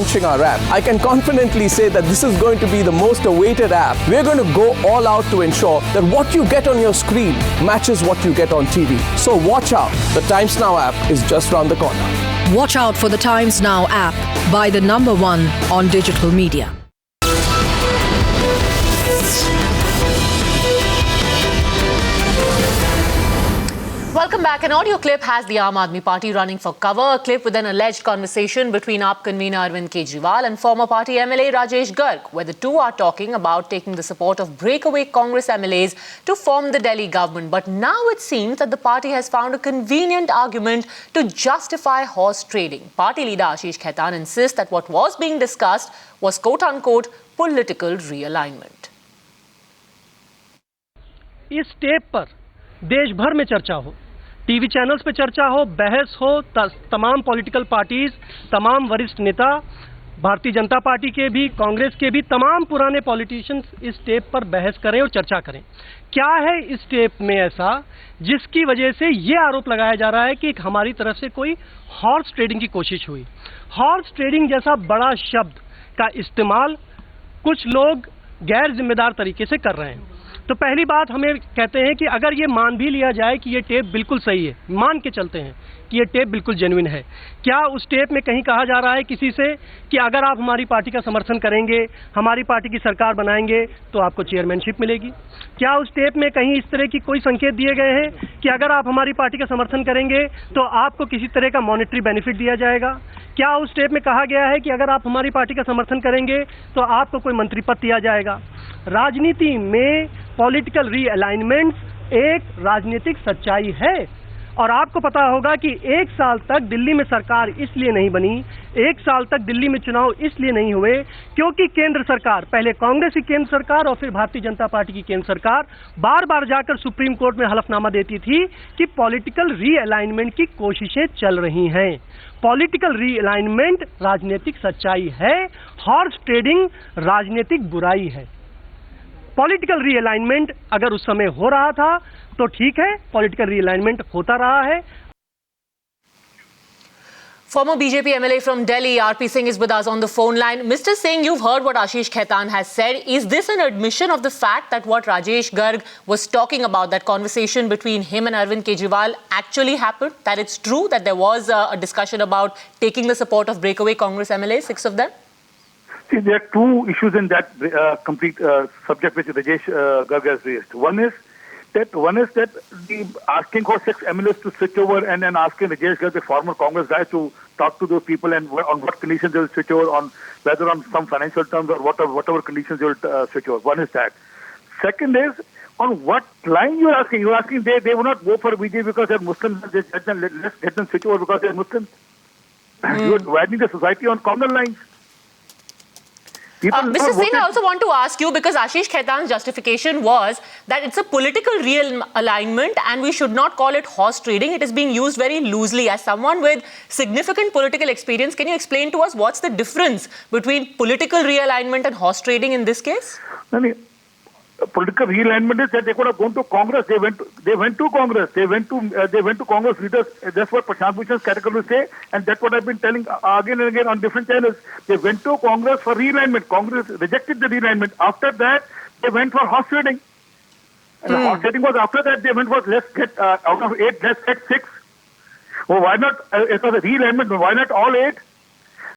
launching our app, I can confidently say that this is going to be the most awaited app. We're going to go all out to ensure that what you get on your screen matches what you get on TV. So watch out. The Times Now app is just around the corner. Watch out for the Times Now app by the #1 on digital media. Welcome back. An audio clip has the Aam Aadmi Party running for cover. A clip with an alleged conversation between AAP convener Arvind Kejriwal and former party MLA Rajesh Garg, where the two are talking about taking the support of breakaway Congress MLAs to form the Delhi government. But now it seems that the party has found a convenient argument to justify horse trading. Party leader Ashish Khaitan insists that what was being discussed was quote-unquote political realignment. इस step पर देश भर में चर्चा हो, TV channels पे चर्चा हो, बहस हो, तमाम पॉलिटिकल पार्टीज, तमाम वरिष्ठ नेता, भारतीय जनता पार्टी के भी, कांग्रेस के भी, तमाम पुराने पॉलिटिशियंस इस स्टेप पर बहस करें और चर्चा करें। क्या है इस स्टेप में ऐसा जिसकी वजह से ये आरोप लगाया जा रहा है कि हमारी तरफ से कोई हॉर्स ट्रेडिंग की कोशिश हुई। हॉर्स ट्रेडिंग जैसा बड़ा शब्द का इस्तेमाल कुछ लोग गैर जिम्मेदार तरीके से कर रहे हैं। तो पहली बात हमें कहते हैं कि अगर ये मान भी लिया जाए कि ये टेप बिल्कुल सही है, मान के चलते हैं कि ये टेप बिल्कुल जेन्युइन है, क्या उस टेप में कहीं कहा जा रहा है किसी से कि अगर आप हमारी पार्टी का समर्थन करेंगे, हमारी पार्टी की सरकार बनाएंगे तो आपको चेयरमैनशिप मिलेगी? क्या उस टेप में कहीं इस तरह की कोई संकेत दिए गए हैं कि अगर आप हमारी पार्टी का समर्थन करेंगे तो आपको किसी तरह का मॉनेटरी बेनिफिट दिया जाएगा? क्या उस टेप में कहा गया है कि अगर आप हमारी पार्टी का समर्थन करेंगे तो आपको कोई मंत्री पद दिया जाएगा? राजनीति में पॉलिटिकल रीअलाइनमेंट एक राजनीतिक सच्चाई है और आपको पता होगा कि 1 साल तक दिल्ली में सरकार इसलिए नहीं बनी, 1 साल तक दिल्ली में चुनाव इसलिए नहीं हुए क्योंकि केंद्र सरकार, पहले कांग्रेस की केंद्र सरकार और फिर भारतीय जनता पार्टी की केंद्र सरकार बार बार जाकर सुप्रीम कोर्ट में हलफनामा देती थी कि पॉलिटिकल रीअलाइनमेंट की कोशिशें चल रही हैं। पॉलिटिकल रीअलाइनमेंट राजनीतिक सच्चाई है, हॉर्स ट्रेडिंग राजनीतिक बुराई है। पॉलिटिकल रीअलाइनमेंट अगर उस समय हो रहा था तो ठीक है, पॉलिटिकल रीअलाइनमेंट होता रहा है। Former BJP MLA from Delhi, RP Singh, is with us on the phone line. Mr. Singh, you've heard what Ashish Khaitan has said. Is this an admission of the fact that what Rajesh Garg was talking about, that conversation between him and Arvind Kejriwal, actually happened? That it's true that there was a discussion about taking the support of breakaway Congress MLAs, 6 of them? See, there are two issues in that complete subject which Rajesh Garg has raised. One is that the asking for 6 MLAs to switch over and then asking Rajesh Garg, the former Congress guy, to talk to those people and on what conditions they will switch over, on whether on some financial terms or whatever conditions they will switch over. One is that. Second is, on what line you are asking? You are asking they will not go for BJP because they are Muslims. Let's get them switch over because they are Muslims. You are dividing the society on common lines. Mr. Singh, I also want to ask you, because Ashish Khaitan's justification was that it's a political realignment and we should not call it horse trading. It is being used very loosely. As someone with significant political experience, can you explain to us what's the difference between political realignment and horse trading in this case? Political realignment is that they could have gone to Congress. They went to Congress. They went to Congress leaders. That's what Prashant Bhushan's category say, and that's what I've been telling again and again on different channels. They went to Congress for realignment. Congress rejected the realignment. After that, they went for horse trading. And the horse trading was after that. They went for let's get out of 8, let's get 6. Well, why not? It was a realignment. Why not all 8?